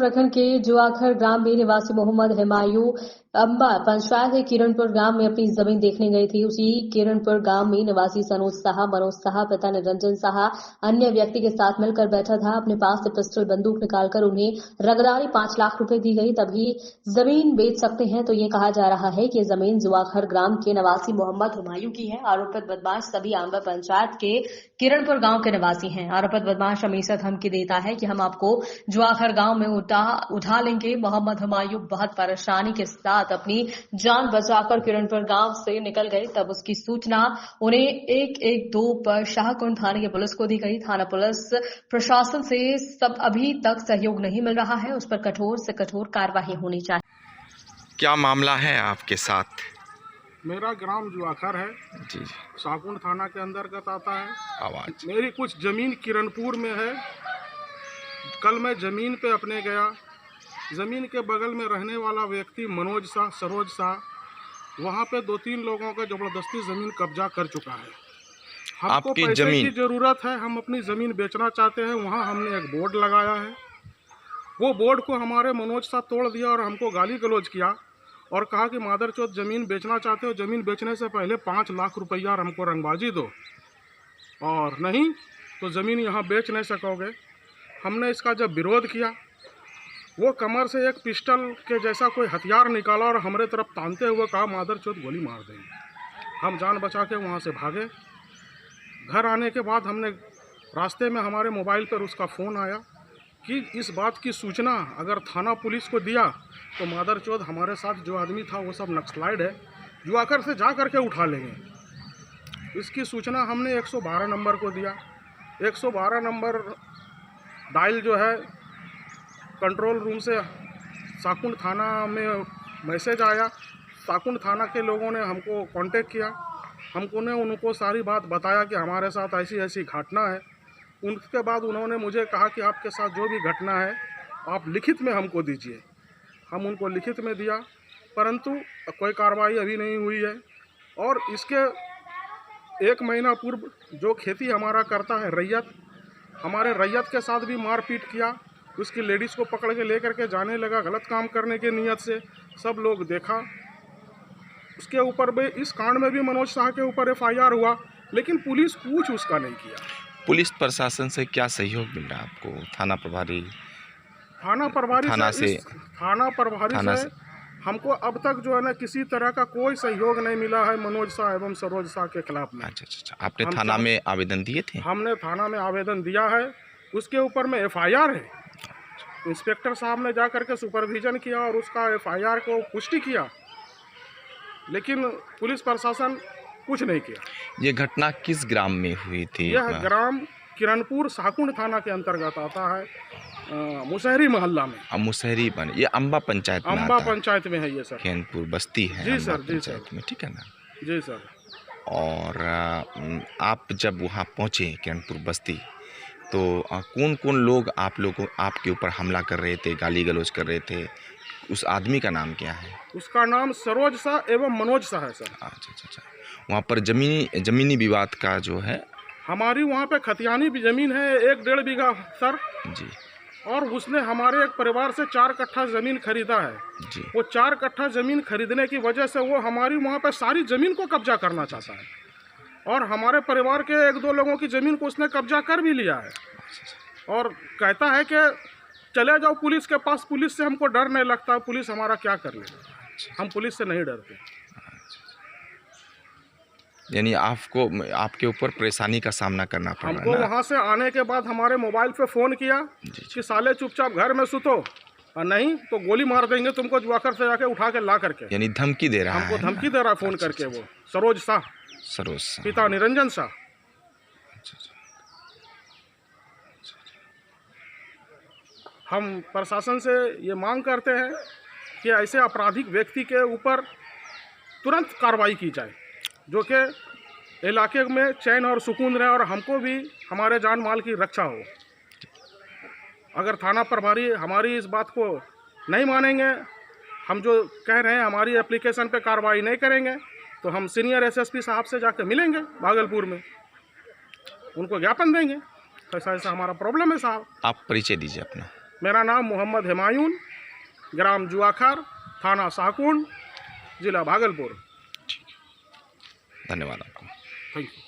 प्रखंड के जुआखर ग्राम में निवासी मोहम्मद हिमायू अंबा पंचायत के किरणपुर गांव में अपनी जमीन देखने गई थी। उसी किरणपुर गांव में निवासी सनोज साहा, मनोज साहा, पिता निरंजन साहा अन्य व्यक्ति के साथ मिलकर बैठा था। अपने पास से पिस्टल बंदूक निकालकर उन्हें रंगदारी 5 लाख रुपए दी गई, तभी जमीन बेच सकते हैं। तो ये कहा जा रहा है कि जमीन जुआखर ग्राम के निवासी मोहम्मद हिमायू की है। आरोपित बदमाश सभी अंबा पंचायत के किरणपुर गांव के निवासी हैं। आरोपित बदमाश हमेशा धमकी देता है कि हम आपको जुआखर गांव में उठा लेंगे। मोहम्मद हिमायू बहुत परेशानी के साथ अपनी जान बचाकर किरणपुर गांव से निकल गए। तब उसकी सूचना उन्हें 112 पर शाहकुंड थाने की पुलिस को दी गई। थाना पुलिस प्रशासन से अभी तक सहयोग नहीं मिल रहा है। उस पर कठोर से कठोर कार्रवाई होनी चाहिए। क्या मामला है आपके साथ? मेरा ग्राम जुआखर है जी, शाहकुंड थाना के अंतर्गत आता है। आवाज मेरी कुछ जमीन किरणपुर में है। कल मैं जमीन पे अपने गया। जमीन के बगल में रहने वाला व्यक्ति मनोज शाह, सरोज शाह, वहाँ पे 2-3 लोगों का जबरदस्ती जमीन कब्जा कर चुका है। हमको आपकी पैसे जमीन की जरूरत है, हम अपनी जमीन बेचना चाहते हैं। वहाँ हमने एक बोर्ड लगाया है। वो बोर्ड को हमारे मनोज शाह तोड़ दिया और हमको गाली गलौज किया और कहा कि मादरचोद जमीन बेचना चाहते हो, जमीन बेचने से पहले 5 लाख रुपया हमको रंगबाजी दो, और नहीं तो ज़मीन यहाँ बेच नहीं सकोगे। हमने इसका जब विरोध किया, वो कमर से एक पिस्टल के जैसा कोई हथियार निकाला और हमारे तरफ तानते हुए कहा मादरचोद गोली मार देंगे। हम जान बचा के वहाँ से भागे। घर आने के बाद हमने रास्ते में हमारे मोबाइल पर उसका फ़ोन आया कि इस बात की सूचना अगर थाना पुलिस को दिया तो मादरचोद हमारे साथ जो आदमी था वो सब नक्सलाइड है, जुआखर से जा करके उठा लेंगे। इसकी सूचना हमने 112 नंबर को दिया। 112 नंबर डायल जो है कंट्रोल रूम से शाहकुंड थाना में मैसेज आया। शाहकुंड थाना के लोगों ने हमको कांटेक्ट किया। उनको सारी बात बताया कि हमारे साथ ऐसी ऐसी घटना है। उनके बाद उन्होंने मुझे कहा कि आपके साथ जो भी घटना है आप लिखित में हमको दीजिए। हम उनको लिखित में दिया, परंतु कोई कार्रवाई अभी नहीं हुई है। और इसके 1 महीना पूर्व जो खेती हमारा करता है रैयत, हमारे रैयत के साथ भी मारपीट किया। उसकी लेडीज़ को पकड़ के लेकर के जाने लगा गलत काम करने के नियत से। सब लोग देखा। उसके ऊपर भी, इस कांड में भी मनोज शाह के ऊपर FIR हुआ, लेकिन पुलिस कुछ उसका नहीं किया। पुलिस प्रशासन से क्या सहयोग मिल रहा है आपको? थाना प्रभारी से हमको अब तक जो है ना किसी तरह का कोई सहयोग नहीं मिला है मनोज शाह एवं सरोज शाह के खिलाफ में। अच्छा, आपने थाना में आवेदन दिए थे? हमने थाना में आवेदन दिया है। उसके ऊपर में FIR है। इंस्पेक्टर साहब ने जा करके सुपरविजन किया और उसका FIR को पुष्टि किया, लेकिन पुलिस प्रशासन कुछ नहीं किया। ये घटना किस ग्राम में हुई थी? यह ग्राम किरणपुर शाहकुंड थाना के अंतर्गत आता है, मुसहरी मोहल्ला में। मुसहरी बन, ये अंबा पंचायत में अंबा पंचायत में है ये सर। किरणपुर बस्ती है जी सर, जी पंचायत में, ठीक है ना? जी सर। और आप जब वहाँ पहुँचे किरणपुर बस्ती, तो कौन कौन लोग आपके ऊपर हमला कर रहे थे, गाली गलौज कर रहे थे? उस आदमी का नाम क्या है? उसका नाम सरोज शाह एवं मनोज शाह है सर। अच्छा। वहाँ पर जमीनी विवाद का जो है, हमारी वहाँ पे खतियानी भी ज़मीन है 1-1.5 बीघा सर जी, और उसने हमारे एक परिवार से 4 कट्ठा ज़मीन खरीदा है जी। वो 4 कट्ठा ज़मीन खरीदने की वजह से वो हमारी वहाँ पे सारी ज़मीन को कब्जा करना चाहता है, और हमारे परिवार के 1-2 लोगों की ज़मीन को उसने कब्जा कर भी लिया है। और कहता है कि चले जाओ पुलिस के पास, पुलिस से हमको डर नहीं लगता, पुलिस हमारा क्या कर लेगा, हम पुलिस से नहीं डरते। यानी आपके ऊपर परेशानी का सामना करना पड़ रहा है। हमको वहाँ से आने के बाद हमारे मोबाइल पे फ़ोन किया कि साले चुपचाप घर में सुतो, और नहीं तो गोली मार देंगे तुमको, जुआखर से जाके उठा के ला करके। यानी धमकी दे रहा है? हमको धमकी दे रहा है फ़ोन करके। वो सरोज शाह, पिता निरंजन शाह। हम प्रशासन से ये मांग करते हैं कि ऐसे आपराधिक व्यक्ति के ऊपर तुरंत कार्रवाई की जाए, जो कि इलाके में चैन और सुकून रहे और हमको भी हमारे जान माल की रक्षा हो। अगर थाना प्रभारी हमारी इस बात को नहीं मानेंगे, हम जो कह रहे हैं हमारी एप्लीकेशन पे कार्रवाई नहीं करेंगे, तो हम सीनियर SSP साहब से जाकर मिलेंगे भागलपुर में, उनको ज्ञापन देंगे ऐसा ऐसा हमारा प्रॉब्लम है साहब। आप परिचय दीजिए अपना। मेरा नाम मोहम्मद हुमायूं, ग्राम जुआखार, थाना शाहकुंड, जिला भागलपुर। धन्यवाद आपको। Thank you.